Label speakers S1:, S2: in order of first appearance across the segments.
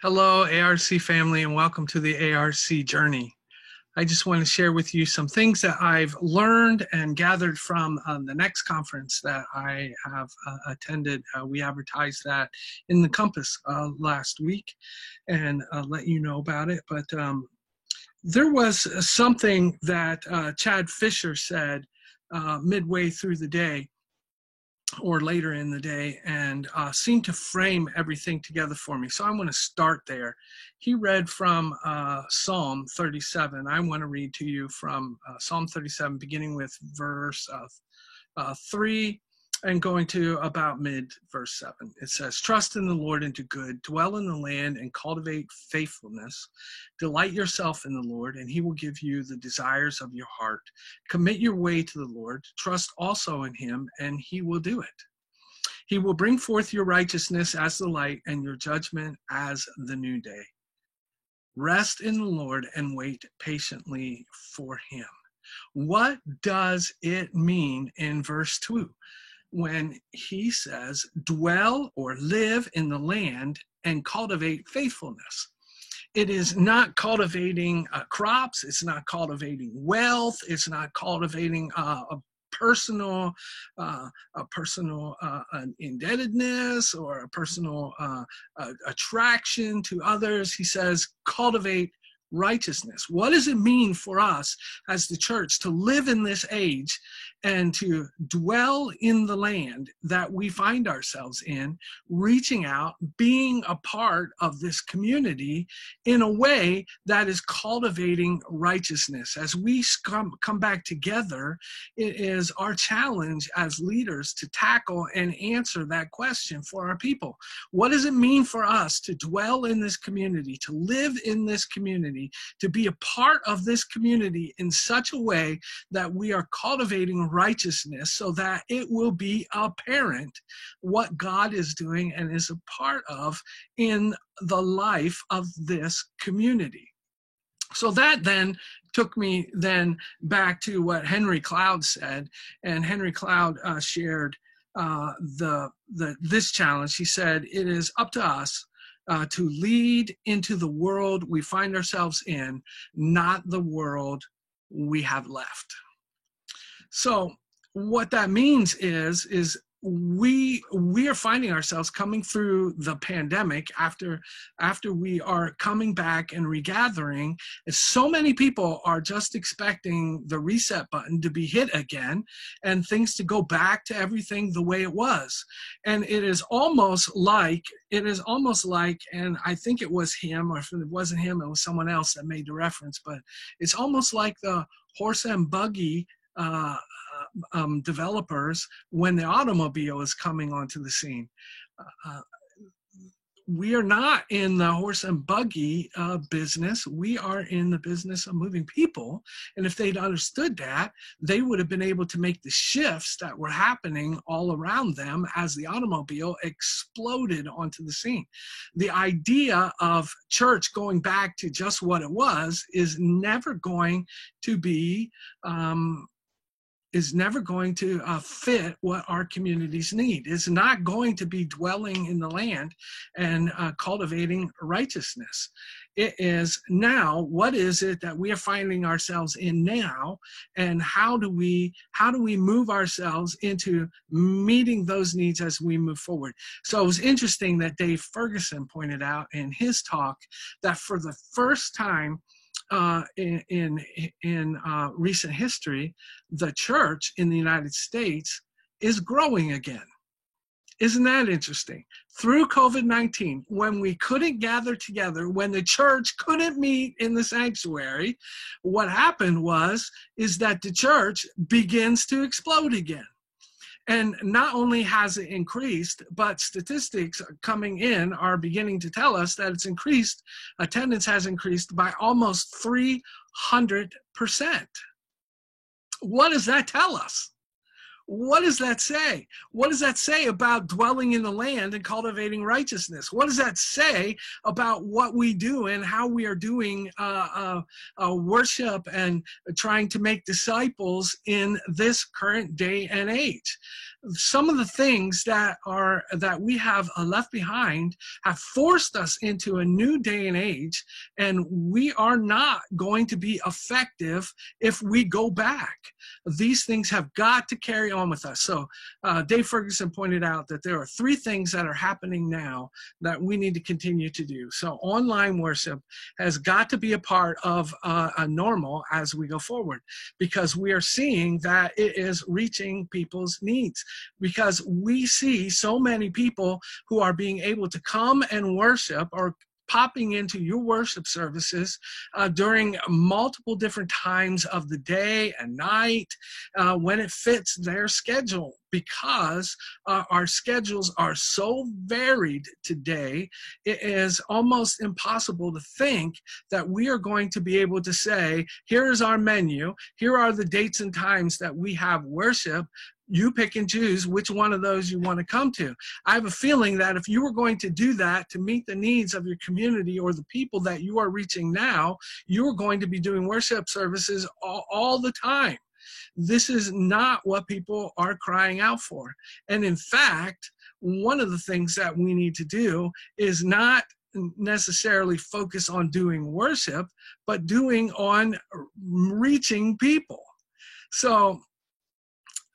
S1: Hello, ARC family, and welcome to the ARC journey. I just want to share with you some things that I've learned and gathered from the next conference that I have attended. We advertised that in the Compass last week and let you know about it. But there was something that Chad Fisher said midway through the day or later in the day and seemed to frame everything together for me. So I want to start there. He read from Psalm 37. I want to read to you from Psalm 37, beginning with verse 3 and going to about mid verse 7. It says, "Trust in the Lord and do good, dwell in the land and cultivate faithfulness. Delight yourself in the Lord, and he will give you the desires of your heart. Commit your way to the Lord. Trust also in him, and he will do it. He will bring forth your righteousness as the light and your judgment as the new day. Rest in the Lord and wait patiently for him." What does it mean in verse 2? When he says, dwell or live in the land and cultivate faithfulness. It is not cultivating crops. It's not cultivating wealth. It's not cultivating a personal indebtedness or a personal attraction to others. He says, cultivate righteousness. What does it mean for us as the church to live in this age and to dwell in the land that we find ourselves in, reaching out, being a part of this community in a way that is cultivating righteousness? As we come back together, it is our challenge as leaders to tackle and answer that question for our people. What does it mean for us to dwell in this community, to live in this community, to be a part of this community in such a way that we are cultivating righteousness so that it will be apparent what God is doing and is a part of in the life of this community? So that then took me then back to what Henry Cloud said, and Henry Cloud shared this challenge. He said, "It is up to us to lead into the world we find ourselves in, not the world we have left." So what that means is we are finding ourselves coming through the pandemic after we are coming back and regathering. So many people are just expecting the reset button to be hit again and things to go back to everything the way it was. And it is almost like, and I think it was him, or if it wasn't him, it was someone else that made the reference, but it's almost like the horse and buggy developers when the automobile is coming onto the scene. We are not in the horse and buggy business. We are in the business of moving people. And if they'd understood that, they would have been able to make the shifts that were happening all around them as the automobile exploded onto the scene. The idea of church going back to just what it was is never going to be fit what our communities need. It's not going to be dwelling in the land and cultivating righteousness. It is now, what is it that we are finding ourselves in now, and how do we move ourselves into meeting those needs as we move forward? So it was interesting that Ferguson pointed out in his talk that for the first time in recent history, the church in the United States is growing again. Isn't that interesting? Through COVID-19, when we couldn't gather together, when the church couldn't meet in the sanctuary, what happened is that the church begins to explode again. And not only has it increased, but statistics coming in are beginning to tell us that it's increased. Attendance has increased by almost 300%. What does that tell us? What does that say? What does that say about dwelling in the land and cultivating righteousness? What does that say about what we do and how we are doing worship and trying to make disciples in this current day and age? some of the things that we have left behind have forced us into a new day and age, and we are not going to be effective if we go back. These things have got to carry on with us. So Dave Ferguson pointed out that there are 3 things that are happening now that we need to continue to do. So online worship has got to be a part of a normal as we go forward, because we are seeing that it is reaching people's needs, because we see so many people who are being able to come and worship, or popping into your worship services during multiple different times of the day and night when it fits their schedule, because our schedules are so varied today. It is almost impossible to think that we are going to be able to say, here's our menu, here are the dates and times that we have worship. You pick and choose which one of those you want to come to. I have a feeling that if you were going to do that to meet the needs of your community or the people that you are reaching now, you are going to be doing worship services all the time. This is not what people are crying out for. And in fact, one of the things that we need to do is not necessarily focus on doing worship, but doing on reaching people. So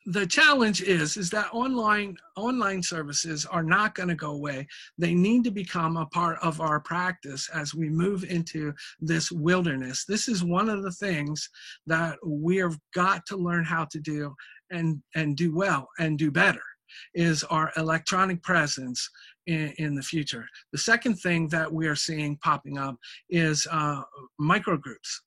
S1: the challenge is that online services are not going to go away. They need to become a part of our practice as we move into this wilderness. This is one of the things that we have got to learn how to do and do well and do better, is our electronic presence in the future. The second thing that we are seeing popping up is microgroups.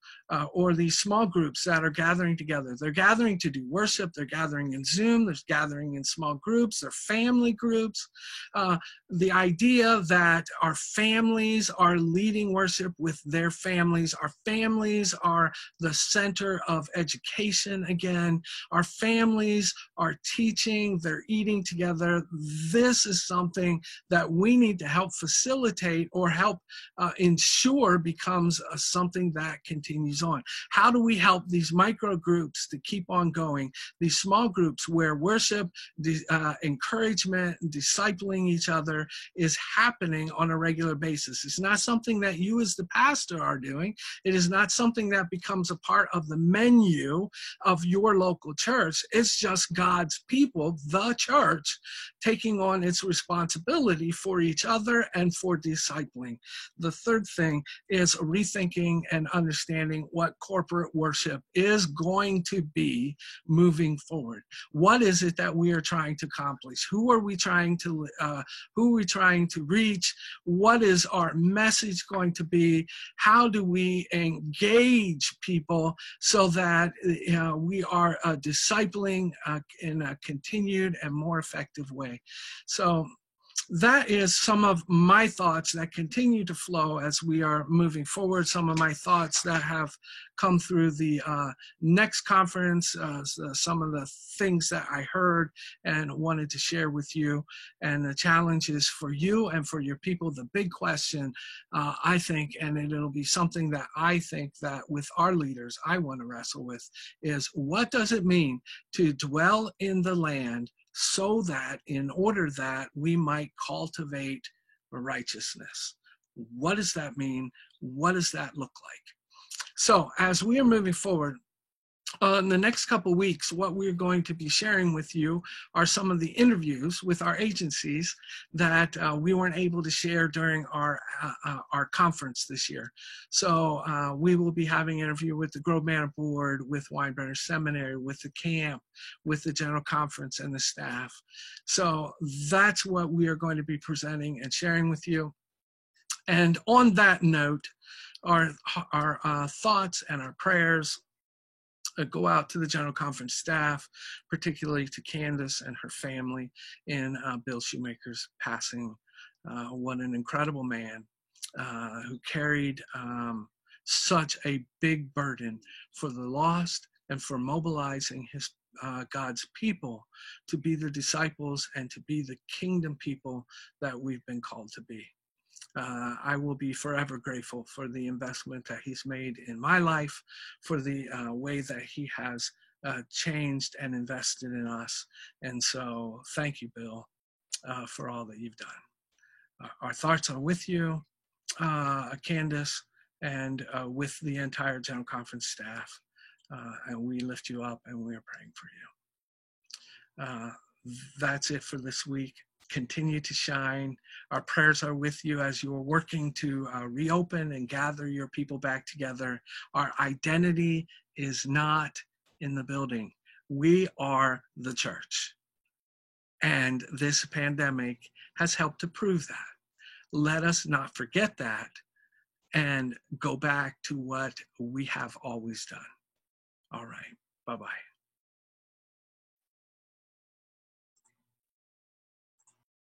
S1: Or these small groups that are gathering together. They're gathering to do worship, they're gathering in Zoom, they're gathering in small groups, they're family groups. The idea that our families are leading worship with their families, our families are the center of education again, our families are teaching, they're eating together. This is something that we need to help facilitate or help ensure becomes something that continues on. How do we help these micro groups to keep on going? These small groups where worship, encouragement, discipling each other is happening on a regular basis. It's not something that you as the pastor are doing. It is not something that becomes a part of the menu of your local church. It's just God's people, the church, taking on its responsibility for each other and for discipling. The third thing is rethinking and understanding what corporate worship is going to be moving forward. What is it that we are trying to accomplish? Who are we trying to reach? What is our message going to be? How do we engage people so that we are discipling in a continued and more effective way? So that is some of my thoughts that continue to flow as we are moving forward. Some of my thoughts that have come through the next conference, some of the things that I heard and wanted to share with you, and the challenges for you and for your people. The big question, I think, and it'll be something that I think that with our leaders I want to wrestle with, is what does it mean to dwell in the land so that in order that we might cultivate righteousness? What does that mean? What does that look like? So as we are moving forward, in the next couple of weeks, what we're going to be sharing with you are some of the interviews with our agencies that we weren't able to share during our conference this year. So we will be having an interview with the Grove Manor Board, with Weinbrenner Seminary, with the camp, with the General Conference and the staff. So that's what we are going to be presenting and sharing with you. And on that note, our thoughts and our prayers go out to the General Conference staff, particularly to Candace and her family in Bill Shoemaker's passing. What an incredible man who carried such a big burden for the lost and for mobilizing his God's people to be the disciples and to be the kingdom people that we've been called to be. I will be forever grateful for the investment that he's made in my life, for the way that he has changed and invested in us. And so thank you, Bill, for all that you've done. Our thoughts are with you, Candace, and with the entire General Conference staff. And we lift you up and we are praying for you. That's it for this week. Continue to shine. Our prayers are with you as you are working to reopen and gather your people back together. Our identity is not in the building. We are the church. And this pandemic has helped to prove that. Let us not forget that and go back to what we have always done. All right. Bye-bye.